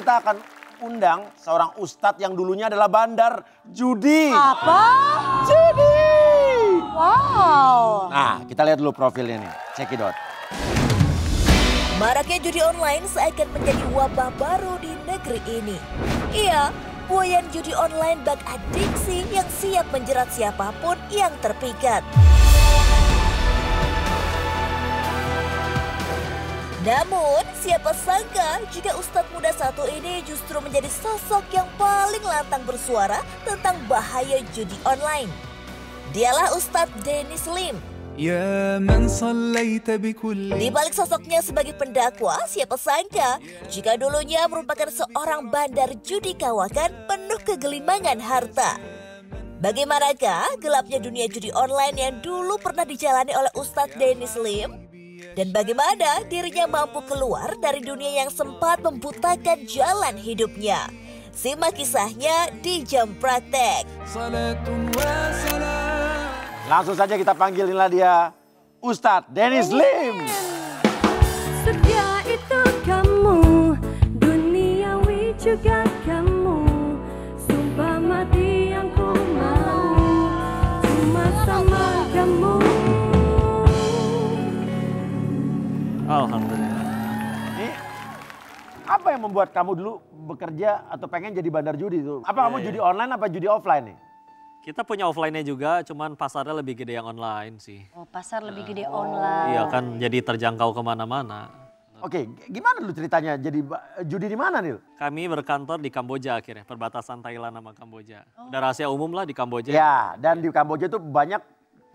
kita akan undang seorang ustadz yang dulunya adalah bandar judi. Apa? Judi. Wow. Nah, kita lihat dulu profilnya nih. Cekidot. Maraknya judi online seakan menjadi wabah baru di negeri ini. Iya, buayan judi online bak adiksi yang siap menjerat siapapun yang terpikat. Namun, siapa sangka jika ustadz muda satu ini justru menjadi sosok yang paling lantang bersuara tentang bahaya judi online. Dialah Ustadz Dennis Lim. Di balik sosoknya sebagai pendakwa, siapa sangka jika dulunya merupakan seorang bandar judi kawakan penuh kegelimangan harta. Bagaimanakah gelapnya dunia judi online yang dulu pernah dijalani oleh Ustadz Dennis Lim? Dan bagaimana dirinya mampu keluar dari dunia yang sempat membutakan jalan hidupnya? Simak kisahnya di Jam Praktek. Langsung saja kita panggillah dia, Ustadz Dennis Lim. Setia itu kamu, duniawi juga kamu. Sumpah mati yang ku mau, cuma sama kamu. Alhamdulillah. Ini apa yang membuat kamu dulu bekerja atau pengen jadi bandar judi itu? Apa kamu judi online apa judi offline nih? Kita punya offline-nya juga, cuman pasarnya lebih gede yang online sih. Oh, pasar lebih gede online. Iya kan, jadi terjangkau kemana-mana. Oke, gimana dulu ceritanya jadi judi di mana nih? Kami berkantor di Kamboja akhirnya, perbatasan Thailand sama Kamboja. Udah rahasia umum lah di Kamboja. Ya, dan di Kamboja tuh banyak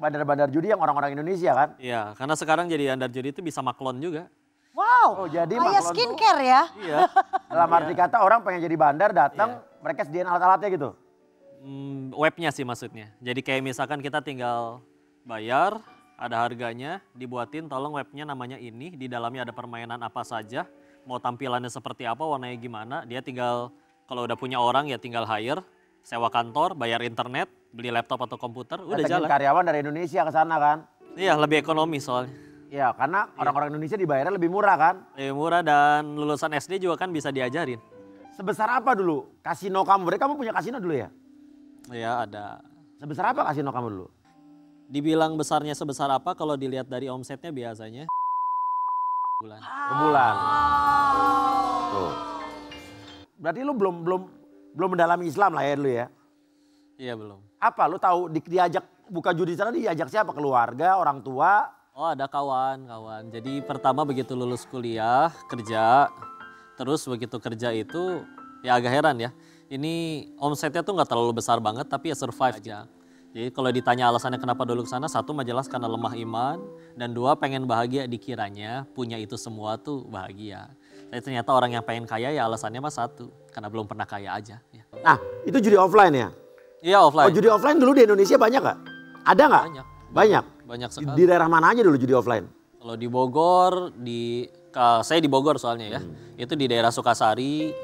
bandar-bandar judi yang orang-orang Indonesia kan? Iya, karena sekarang jadi bandar judi itu bisa maklon juga. Wow, Oh, jadi kayak maklon skincare ya? Iya. Dalam arti kata orang pengen jadi bandar datang, mereka sediain alat-alatnya gitu? Webnya sih maksudnya. Jadi kayak misalkan kita tinggal bayar, ada harganya, dibuatin tolong webnya namanya ini, di dalamnya ada permainan apa saja, mau tampilannya seperti apa, warnanya gimana, dia tinggal kalau udah punya orang ya tinggal hire, sewa kantor, bayar internet, beli laptop atau komputer, udah Datangin jalan. karyawan dari Indonesia ke sana kan? Iya, lebih ekonomis soalnya. Iya, karena orang-orang Indonesia dibayarnya lebih murah kan? Lebih murah dan lulusan SD juga kan bisa diajarin. Sebesar apa dulu kasino kamu? Berarti kamu punya kasino dulu ya? Iya, ada. Sebesar apa kasino kamu dulu? Dibilang besarnya sebesar apa kalau dilihat dari omsetnya biasanya bulan. Sebulan. Tuh. Berarti lu belum mendalami Islam lah ya dulu ya? Iya, belum. Apa lu tahu diajak buka judi sana diajak siapa? Keluarga, orang tua? Oh, ada kawan-kawan. Jadi pertama begitu lulus kuliah, kerja. Terus begitu kerja itu ya agak heran ya. Ini omsetnya tuh nggak terlalu besar banget tapi ya survive aja. Jadi kalau ditanya alasannya kenapa dulu ke sana, satu jelas karena lemah iman. Dan dua pengen bahagia dikiranya punya itu semua tuh bahagia. Tapi ternyata orang yang pengen kaya ya alasannya mah satu. Karena belum pernah kaya aja. Ya. Nah itu judi offline ya? Iya offline. Oh judi offline dulu di Indonesia banyak gak? Ada gak? Banyak. Banyak? Banyak sekali. Di daerah mana aja dulu judi offline? Kalau di Bogor, saya di Bogor soalnya ya. Itu di daerah Sukasari,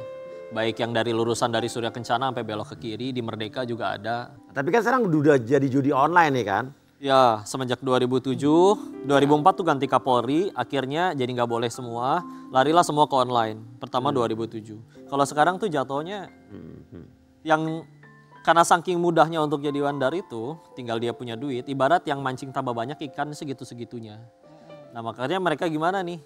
baik yang dari lurusan dari Surya Kencana sampai belok ke kiri, di Merdeka juga ada. Tapi kan sekarang udah jadi judi online nih kan? Ya semenjak 2007, 2004 tuh ganti Kapolri, akhirnya jadi nggak boleh semua, larilah semua ke online. Pertama 2007. Kalau sekarang tuh jatuhnya yang karena saking mudahnya untuk jadi bandar itu, tinggal dia punya duit, ibarat yang mancing tambah banyak ikan segitu-segitunya. Nah makanya mereka gimana nih?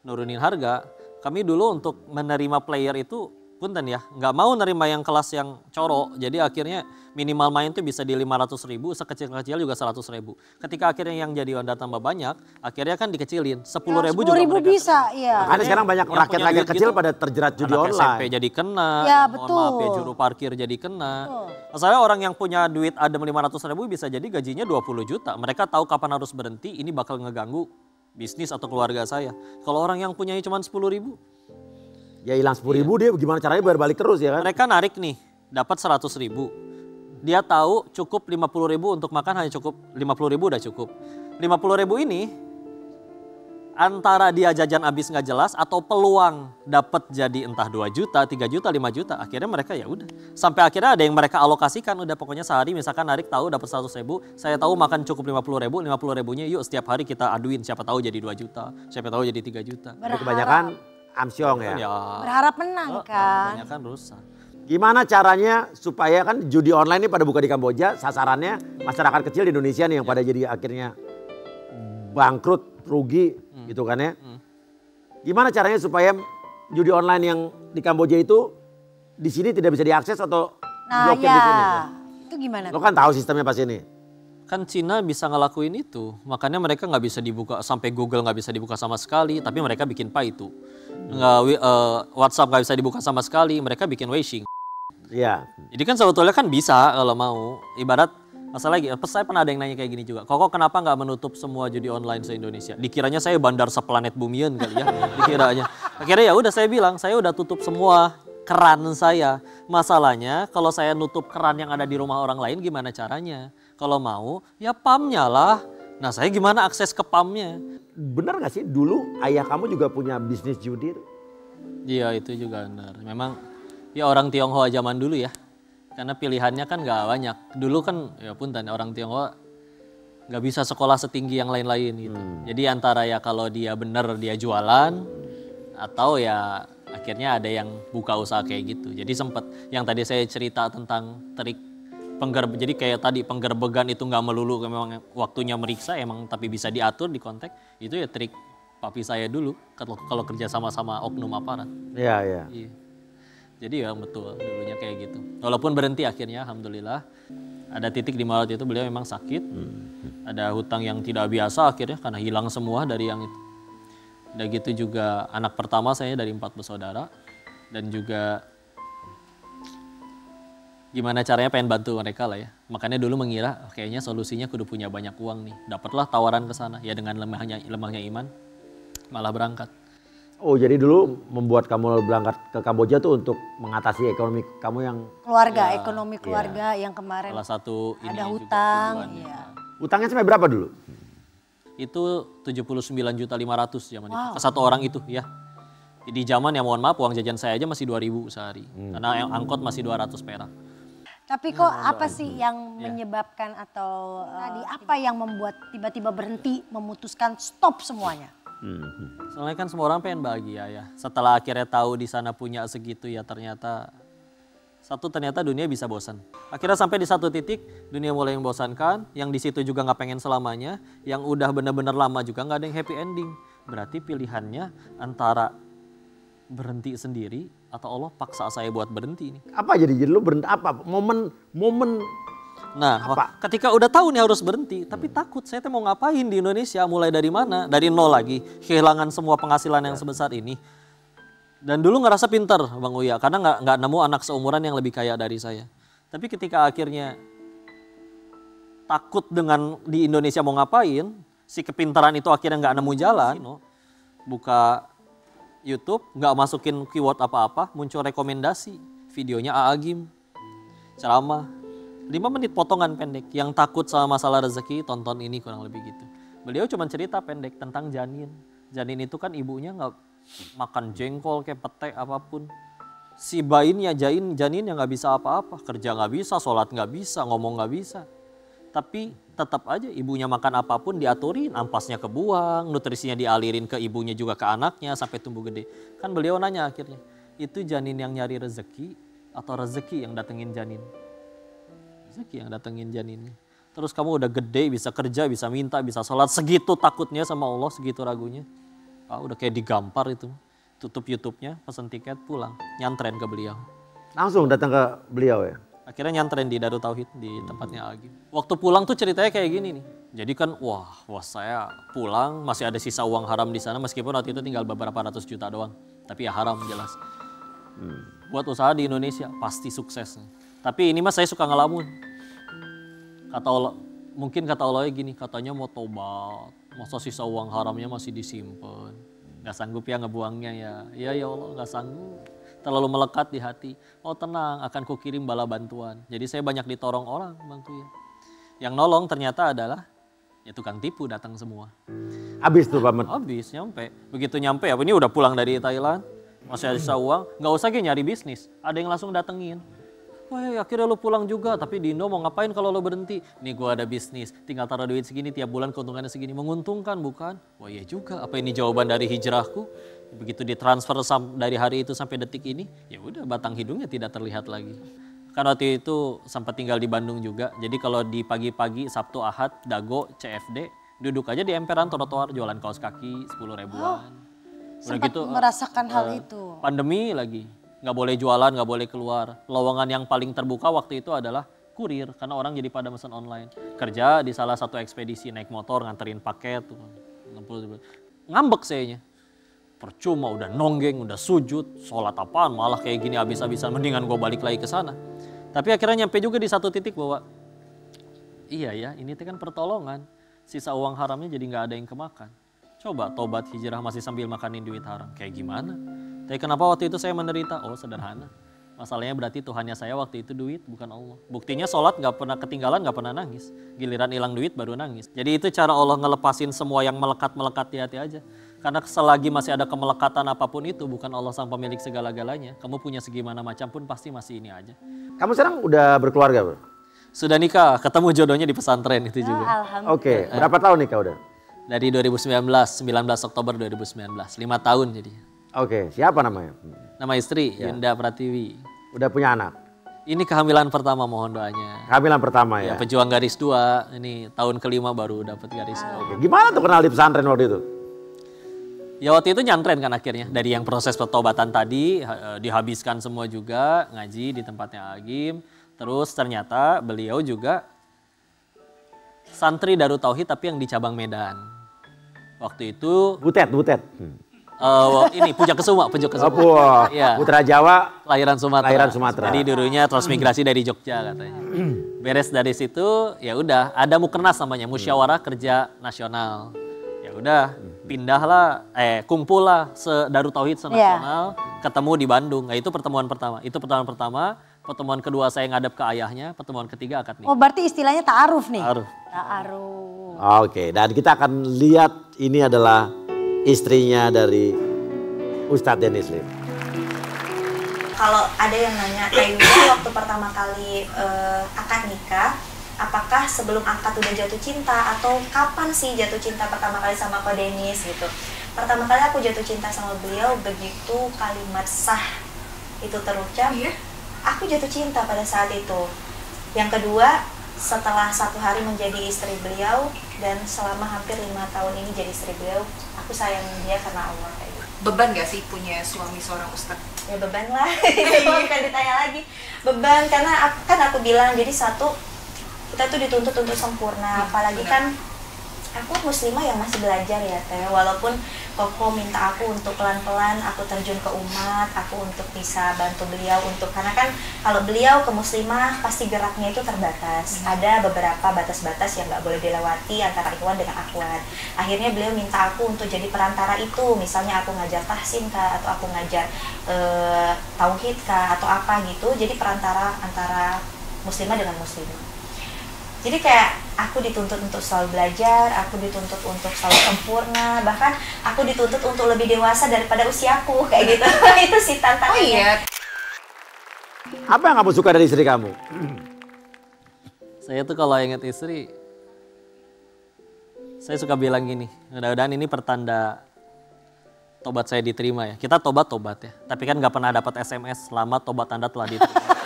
Nurunin harga. Kami dulu untuk menerima player itu punten ya, nggak mau nerima yang kelas yang coro. Jadi akhirnya minimal main tuh bisa di 500.000, sekecil-kecil juga 100.000. Ketika akhirnya yang jadi bandar tambah banyak, akhirnya kan dikecilin. 10.000 juga mereka bisa, iya. Makanya sekarang banyak yang punya rakyat-rakyat duit kecil gitu, pada terjerat judi anak online. SMP jadi kena, Ya, mohon betul. maaf ya juru parkir jadi kena. Masalahnya orang yang punya duit adem 500.000 bisa jadi gajinya 20 juta. Mereka tahu kapan harus berhenti, ini bakal ngeganggu bisnis atau keluarga saya. Kalau orang yang punya cuma 10.000, Ya hilang 10.000 dia gimana caranya bayar balik terus ya kan? mereka narik nih, dapat 100.000. Dia tahu cukup 50.000 untuk makan hanya cukup 50.000 udah cukup. 50.000 ini antara dia jajan habis nggak jelas atau peluang dapat jadi entah 2 juta, 3 juta, 5 juta. Akhirnya mereka ya udah. Sampai akhirnya ada yang mereka alokasikan udah pokoknya sehari misalkan narik tahu dapat 100.000, saya tahu makan cukup 50.000, 50.000-nya yuk setiap hari kita aduin siapa tahu jadi 2 juta, siapa tahu jadi 3 juta. Tapi kebanyakan Amsyong ya. Ya, Berharap menang kan. kebanyakan rusak. Gimana caranya supaya kan judi online ini pada buka di Kamboja, sasarannya masyarakat kecil di Indonesia nih yang pada jadi akhirnya bangkrut, rugi gitu kan ya. Gimana caranya supaya judi online yang di Kamboja itu di sini tidak bisa diakses atau Nah blokir di sini? ya, itu gimana? Lo kan tahu sistemnya pas ini. Kan Cina bisa ngelakuin itu, makanya mereka nggak bisa dibuka, sampai Google nggak bisa dibuka sama sekali, tapi mereka bikin itu. WhatsApp nggak bisa dibuka sama sekali, mereka bikin Weixin. Iya. Jadi kan sebetulnya kan bisa kalau mau. Ibarat masalah lagi, saya pernah ada yang nanya kayak gini juga. Kok kenapa nggak menutup semua judi online se-Indonesia? Dikiranya saya bandar seplanet bumian kali ya, dikiranya. Akhirnya ya udah saya bilang, saya udah tutup semua keran saya. Masalahnya kalau saya nutup keran yang ada di rumah orang lain gimana caranya? Kalau mau ya PAM-nya lah. Nah saya gimana akses ke PAM-nya? Bener gak sih dulu ayah kamu juga punya bisnis judi? Iya itu juga benar. Memang ya orang Tionghoa zaman dulu ya. Karena pilihannya kan gak banyak. Dulu kan ya punten orang Tionghoa gak bisa sekolah setinggi yang lain-lain gitu. Jadi antara ya kalau dia bener dia jualan atau ya akhirnya ada yang buka usaha kayak gitu. Jadi sempat yang tadi saya cerita tentang trik jadi kayak tadi penggerbegan itu nggak melulu memang waktunya meriksa emang tapi bisa diatur di konteks itu ya trik papi saya dulu kalau kerja sama-sama oknum aparat. Iya, iya. Iya. Jadi ya betul dulunya kayak gitu. Walaupun berhenti akhirnya alhamdulillah. Ada titik di mana itu beliau memang sakit. Ada hutang yang tidak biasa akhirnya karena hilang semua dari yang itu. Dan gitu juga anak pertama saya dari 4 bersaudara dan juga gimana caranya pengen bantu mereka lah ya. Makanya dulu mengira kayaknya solusinya kudu punya banyak uang nih. Dapatlah tawaran ke sana ya dengan lemahnya iman malah berangkat. Oh jadi dulu membuat kamu berangkat ke Kamboja tuh untuk mengatasi ekonomi kamu yang Keluarga, ekonomi keluarga yang kemarin Salah satu ini ada juga hutang. tujuannya. Iya. utangnya sampai berapa dulu? Itu 79.500.000 zaman itu. Ke satu orang itu ya. Di zaman ya mohon maaf uang jajan saya aja masih 2.000 sehari. Karena angkot masih 200 perak. Tapi kok apa sih yang menyebabkan atau apa yang membuat tiba-tiba berhenti memutuskan stop semuanya? Soalnya kan semua orang pengen bahagia ya. Setelah akhirnya tahu di sana punya segitu ya ternyata dunia bisa bosan. Akhirnya sampai di satu titik dunia mulai membosankan, yang di situ juga nggak pengen selamanya, yang udah benar-benar lama juga nggak ada yang happy ending. Berarti pilihannya antara berhenti sendiri atau Allah paksa saya buat berhenti nih. Apa jadi lu berhenti apa? Momen Nah, ketika udah tahu nih harus berhenti, tapi takut saya mau ngapain di Indonesia, mulai dari mana? Dari nol lagi, kehilangan semua penghasilan yang sebesar ini. Dan dulu ngerasa pintar Bang Uya, karena nggak nemu anak seumuran yang lebih kaya dari saya. Tapi ketika akhirnya takut dengan di Indonesia mau ngapain, si kepintaran itu akhirnya nggak nemu jalan, buka YouTube, nggak masukin keyword apa-apa, muncul rekomendasi, videonya Aagim, ceramah, 5 menit potongan pendek, yang takut sama masalah rezeki, tonton ini kurang lebih gitu. Beliau cuma cerita pendek tentang janin. Janin itu kan ibunya nggak makan jengkol kayak pete apapun. Si bayinya janin yang nggak bisa apa-apa, kerja nggak bisa, sholat nggak bisa, ngomong nggak bisa. Tapi tetap aja ibunya makan apapun diaturin, ampasnya kebuang, nutrisinya dialirin ke ibunya juga ke anaknya sampai tumbuh gede. Kan beliau nanya akhirnya, itu janin yang nyari rezeki atau rezeki yang datengin janin? Rezeki yang datengin janinnya. Terus kamu udah gede, bisa kerja, bisa minta, bisa sholat, segitu takutnya sama Allah, segitu ragunya. Udah kayak digampar itu. Tutup YouTube-nya, pesen tiket, pulang. Nyantren ke beliau. langsung datang ke beliau ya? Akhirnya nyantren di Darut Tauhid di tempatnya Agim. Waktu pulang tuh ceritanya kayak gini nih. Jadi kan wah saya pulang masih ada sisa uang haram di sana meskipun waktu itu tinggal beberapa ratus juta doang. Tapi ya haram jelas. Buat usaha di Indonesia pasti sukses. Tapi ini mas saya suka ngelamun. Kata Allah, mungkin kata Allah gini, katanya mau tobat. Masa sisa uang haramnya masih disimpan. Gak sanggup ya ngebuangnya ya. Ya Allah gak sanggup. Terlalu melekat di hati. Oh tenang, akan kukirim bala bantuan. Jadi saya banyak ditorong orang, Bang Tuya. Yang nolong ternyata adalah ya tukang tipu datang semua. Habis tuh Paman? Habis, nyampe. Begitu nyampe, ini udah pulang dari Thailand. Masih ada sisa uang, nggak usah nyari bisnis. Ada yang langsung datengin. Wah akhirnya lo pulang juga, tapi di Indo mau ngapain kalau lo berhenti? Nih gue ada bisnis, tinggal taruh duit segini, tiap bulan keuntungannya segini. Menguntungkan bukan? Wah iya juga, apa ini jawaban dari hijrahku? Begitu ditransfer dari hari itu sampai detik ini, ya udah batang hidungnya tidak terlihat lagi. Kan waktu itu sempat tinggal di Bandung juga. Jadi kalau di pagi-pagi Sabtu Ahad Dago CFD duduk aja di emperan trotoar jualan kaos kaki 10 ribuan. Udah Sempat gitu merasakan hal itu. pandemi lagi, nggak boleh jualan, nggak boleh keluar. Lowongan yang paling terbuka waktu itu adalah kurir karena orang jadi pada pesan online. Kerja di salah satu ekspedisi naik motor nganterin paket tuh. Ngambek sayanya. Percuma udah nonggeng, udah sujud, sholat apaan malah kayak gini habis-habisan, mendingan gue balik lagi ke sana. Tapi akhirnya nyampe juga di satu titik bahwa iya ya ini kan pertolongan, sisa uang haramnya jadi nggak ada yang kemakan. Coba tobat hijrah masih sambil makanin duit haram, kayak gimana? Tapi kenapa waktu itu saya menderita? Oh sederhana, masalahnya berarti Tuhannya saya waktu itu duit bukan Allah. Buktinya sholat nggak pernah ketinggalan, nggak pernah nangis. Giliran hilang duit baru nangis. Jadi itu cara Allah ngelepasin semua yang melekat-melekat di hati aja. Karena selagi masih ada kemelekatan apapun itu, bukan Allah sang pemilik segala-galanya. Kamu punya segimana macam pun pasti masih ini aja. Kamu sekarang udah berkeluarga, Bro? Sudah nikah, ketemu jodohnya di pesantren itu juga. Alhamdulillah. Oke, berapa tahun nikah udah? Dari 2019, 19 Oktober 2019, 5 tahun jadi. Oke, siapa namanya? Nama istri, Yunda Pratiwi. Udah punya anak? Ini kehamilan pertama, mohon doanya. Kehamilan pertama Ya, ya? pejuang garis 2, ini tahun kelima baru dapat garis 2. Oke, gimana tuh kenal di pesantren waktu itu? Ya waktu itu nyantren kan akhirnya, dari yang proses pertobatan tadi, dihabiskan semua juga, ngaji di tempatnya Agim. Terus ternyata beliau juga santri Darut Tauhid tapi yang di cabang Medan. Waktu itu Butet. ini Puja Kesuma. Wah, Iya. Putra Jawa, Kelahiran Sumatera. Kelahiran Sumatera. Jadi dulunya transmigrasi dari Jogja katanya. Beres dari situ ya udah ada Mukernas namanya, Musyawarah Kerja Nasional. Ya udah pindahlah kumpul lah Darut Tauhid senasional, ketemu di Bandung. Nah, itu pertemuan pertama. Pertemuan kedua saya ngadep ke ayahnya, pertemuan ketiga akad nikah. Oh berarti istilahnya ta'aruf nih? Ta'aruf. Ta'aruf. Oke, dan kita akan lihat ini adalah istrinya dari Ustadz Dennis Lim. Kalau ada yang nanya, Teh Yuda waktu pertama kali akad nikah, apakah sebelum akad udah jatuh cinta atau kapan sih jatuh cinta pertama kali sama Ko Dennis gitu? Pertama kali aku jatuh cinta sama beliau begitu kalimat sah itu terucap, aku jatuh cinta pada saat itu. Yang kedua, setelah 1 hari menjadi istri beliau dan selama hampir 5 tahun ini jadi istri beliau, aku sayang dia karena Allah kayak gitu. Beban gak sih punya suami seorang ustadz? Ya beban lah, itu bukan ditanya lagi. Beban karena aku bilang jadi satu, kita tuh dituntut untuk sempurna, apalagi kan aku muslimah yang masih belajar ya Teh, walaupun Koko minta aku untuk pelan-pelan aku terjun ke umat, aku untuk bisa bantu beliau karena kan kalau beliau ke muslimah pasti geraknya itu terbatas, ada beberapa batas-batas yang nggak boleh dilewati antara ikhwan dengan akhwat. Akhirnya beliau minta aku untuk jadi perantara itu, misalnya aku ngajar tahsin kah, atau aku ngajar tauhid kah, atau apa gitu, jadi perantara antara muslimah dengan muslimah. Jadi kayak aku dituntut untuk selalu belajar, aku dituntut untuk selalu sempurna, bahkan aku dituntut untuk lebih dewasa daripada usiaku, kayak gitu. Itu sih tantangannya. Oh iya. Apa yang kamu suka dari istri kamu? Saya tuh kalau ingat istri, saya suka bilang gini, mudah-mudahan ini pertanda tobat saya diterima ya. Kita tobat ya, tapi kan nggak pernah dapat SMS selama tobat Anda telah diterima.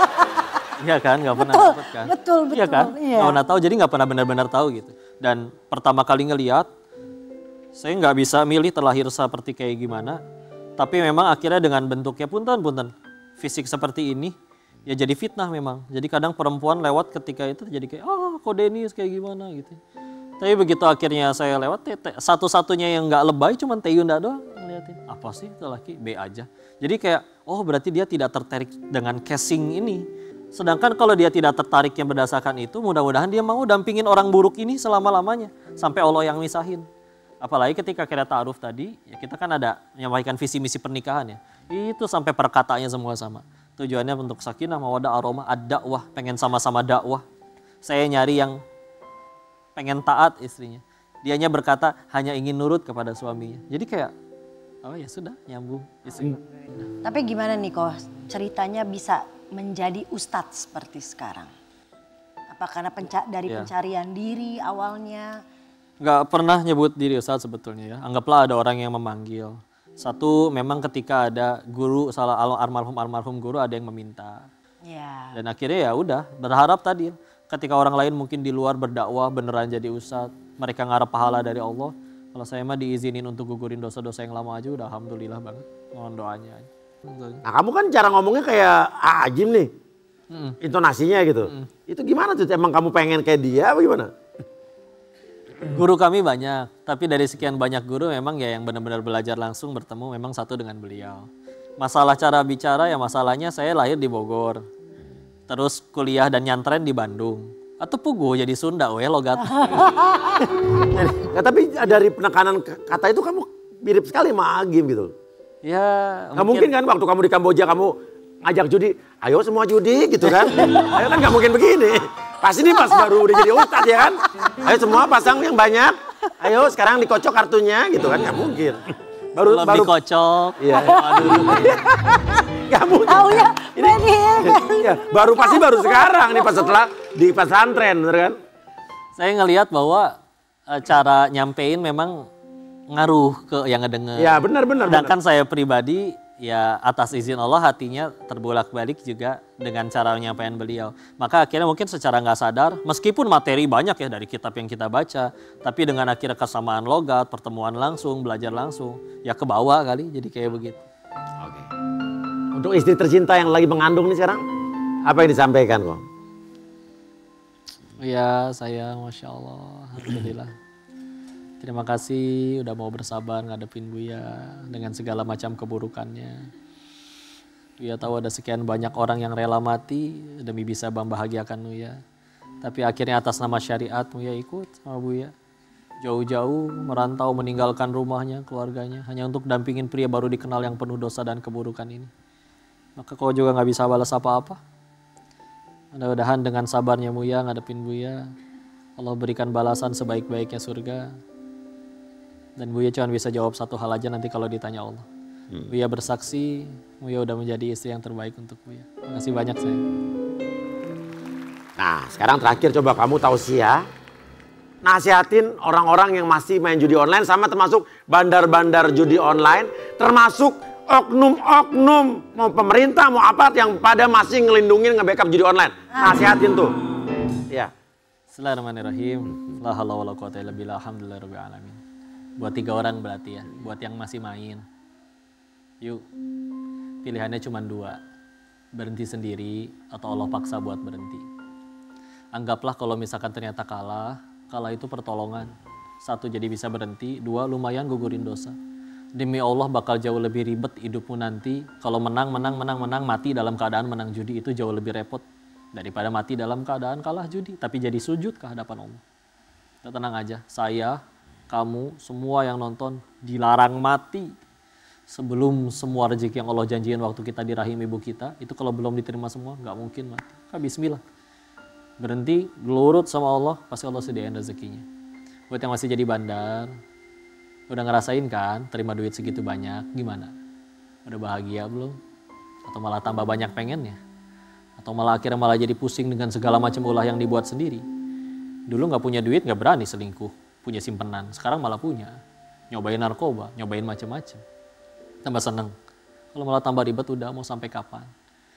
Iya kan, nggak pernah dapat kan? Betul. Iya kan, Iya. nggak pernah tahu, jadi nggak pernah benar-benar tahu gitu. Dan pertama kali ngelihat, saya nggak bisa milih terlahir seperti kayak gimana. Tapi memang akhirnya dengan bentuknya punten, fisik seperti ini, ya jadi fitnah memang. Jadi kadang perempuan lewat ketika itu jadi kayak, Ko Dennis kayak gimana gitu. Tapi begitu akhirnya saya lewat, satu-satunya yang nggak lebay cuman Teh Yunda doang ngeliatin. Apa sih itu laki? B aja. Jadi kayak, berarti dia tidak tertarik dengan casing ini. Sedangkan kalau dia tidak tertariknya berdasarkan itu, mudah-mudahan dia mau dampingin orang buruk ini selama-lamanya. Sampai Allah yang misahin. Apalagi ketika kita ta'aruf tadi, ya kita kan ada menyampaikan visi misi pernikahan ya. Itu sampai perkataannya semua sama. Tujuannya untuk sakinah, mawaddah, aroma, ad-dakwah, pengen sama-sama dakwah. Saya nyari yang pengen taat istrinya. Dianya berkata hanya ingin nurut kepada suaminya. Jadi kayak, ya sudah nyambung. Tapi gimana nih kok ceritanya bisa menjadi ustadz seperti sekarang? Apa karena dari pencarian diri awalnya? Nggak pernah nyebut diri ustadz sebetulnya ya. Anggaplah ada orang yang memanggil. Satu, memang ketika ada guru, salah almarhum guru ada yang meminta. Ya. Dan akhirnya ya udah berharap tadi ketika orang lain mungkin di luar berdakwah beneran jadi ustadz, mereka ngarep pahala dari Allah. Kalau saya mah diizinin untuk gugurin dosa-dosa yang lama aja udah alhamdulillah banget. Mohon doanya aja. Nah kamu kan cara ngomongnya kayak Ajim nih. Intonasinya gitu. Itu gimana tuh? Emang kamu pengen kayak dia apa gimana? Guru kami banyak, tapi dari sekian banyak guru memang ya yang benar-benar belajar langsung bertemu memang satu dengan beliau. Masalah cara bicara ya masalahnya saya lahir di Bogor. Terus kuliah dan nyantren di Bandung. Atau pugu jadi Sunda we logat. Nah, tapi dari penekanan kata itu kamu mirip sekali sama Agim gitu. Ya, Gak mungkin kan waktu kamu di Kamboja kamu ngajak judi, ayo semua judi gitu kan. Ayo kan gak mungkin begini. Pasti ini pas baru udah jadi ustadz ya kan. Ayo semua pasang yang banyak. Ayo sekarang dikocok kartunya gitu kan, gak mungkin. Baru dikocok. Iya. Gak mungkin. Tahu ya, Ini ya, pasti baru sekarang nih pas setelah di pesantren, bener kan? Saya ngelihat bahwa cara nyampein memang ngaruh ke yang ngedenger. Ya benar. Sedangkan saya pribadi ya atas izin Allah hatinya terbolak-balik juga dengan cara penyampaian beliau. Maka akhirnya mungkin secara nggak sadar, meskipun materi banyak ya dari kitab yang kita baca, tapi dengan akhirnya kesamaan logat, pertemuan langsung, belajar langsung, ya ke bawah kali jadi kayak begitu. Oke. Untuk istri tercinta yang lagi mengandung nih sekarang, apa yang disampaikan kok? Ya saya Masya Allah, Alhamdulillah. Terima kasih udah mau bersabar ngadepin Buya dengan segala macam keburukannya. Buya tahu ada sekian banyak orang yang rela mati demi bisa membahagiakan Buya. Tapi akhirnya atas nama syariat Buya ikut sama Buya. Jauh-jauh merantau meninggalkan rumahnya, keluarganya. Hanya untuk dampingin pria baru dikenal yang penuh dosa dan keburukan ini. Maka kau juga gak bisa balas apa-apa. Mudah-mudahan dengan sabarnya Buya ngadepin Buya, Allah berikan balasan sebaik-baiknya surga. Dan Buya cuma bisa jawab satu hal aja nanti kalau ditanya Allah. Buya bersaksi, Buya udah menjadi istri yang terbaik untuk Buya. Terima kasih banyak saya. Nah sekarang terakhir coba kamu tausiah. Nasihatin orang-orang yang masih main judi online sama termasuk bandar-bandar judi online. Termasuk oknum-oknum, mau pemerintah mau apa yang pada masih ngelindungin nge-backup judi online. Nasihatin tuh. Ya. Bismillahirrahmanirrahim. La haula wala quwata illa billah. Alhamdulillahirabbil alamin. Buat 3 orang berarti ya, buat yang masih main. Yuk, pilihannya cuma 2. Berhenti sendiri atau Allah paksa buat berhenti. Anggaplah kalau misalkan ternyata kalah itu pertolongan. 1 jadi bisa berhenti, 2 lumayan gugurin dosa. Demi Allah bakal jauh lebih ribet hidupmu nanti. Kalau menang, mati dalam keadaan menang judi itu jauh lebih repot. Daripada mati dalam keadaan kalah judi, tapi jadi sujud ke hadapan Allah. Kita tenang aja, saya, kamu, semua yang nonton dilarang mati sebelum semua rezeki yang Allah janjiin waktu kita di rahim ibu kita, itu kalau belum diterima semua, nggak mungkin mati. Bismillah. Berhenti, lurut sama Allah, pasti Allah sediain rezekinya. Buat yang masih jadi bandar, udah ngerasain kan terima duit segitu banyak, gimana? Udah bahagia belum? Atau malah tambah banyak pengennya? Atau malah akhirnya malah jadi pusing dengan segala macam ulah yang dibuat sendiri? Dulu nggak punya duit, nggak berani selingkuh, punya simpenan. Sekarang malah punya. Nyobain narkoba, nyobain macam-macam. Tambah seneng. Kalau malah tambah ribet udah mau sampai kapan?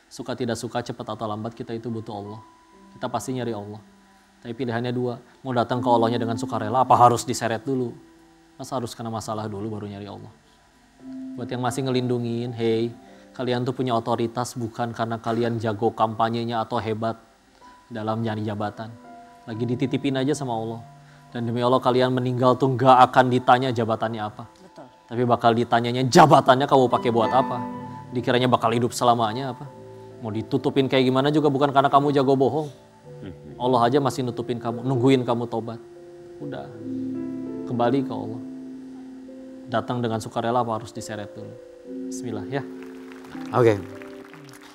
Suka tidak suka, cepat atau lambat kita itu butuh Allah. Kita pasti nyari Allah. Tapi pilihannya 2. Mau datang ke Allahnya dengan sukarela, apa harus diseret dulu? Masa harus kena masalah dulu baru nyari Allah? Buat yang masih ngelindungin, hey, kalian tuh punya otoritas bukan karena kalian jago kampanyenya atau hebat dalam nyari jabatan. Lagi dititipin aja sama Allah. Dan demi Allah kalian meninggal tuh gak akan ditanya jabatannya apa. Betul. Tapi bakal ditanyanya jabatannya kamu pakai buat apa. Dikiranya bakal hidup selamanya apa. Mau ditutupin kayak gimana juga bukan karena kamu jago bohong. Allah aja masih nutupin kamu, nungguin kamu tobat. Udah, kembali ke Allah. Datang dengan sukarela apa harus diseret dulu. Bismillah ya. Oke.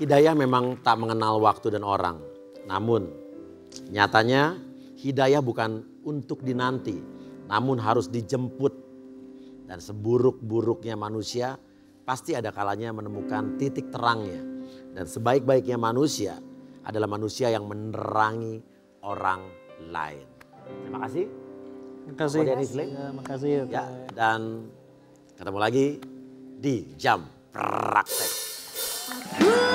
Hidayah memang tak mengenal waktu dan orang. Namun nyatanya hidayah bukan untuk dinanti, namun harus dijemput. Dan seburuk-buruknya manusia, pasti ada kalanya menemukan titik terangnya. Dan sebaik-baiknya manusia adalah manusia yang menerangi orang lain. Terima kasih. Terima kasih. Ya, makasih. Ya, dan ketemu lagi di Jam Praktek. Aku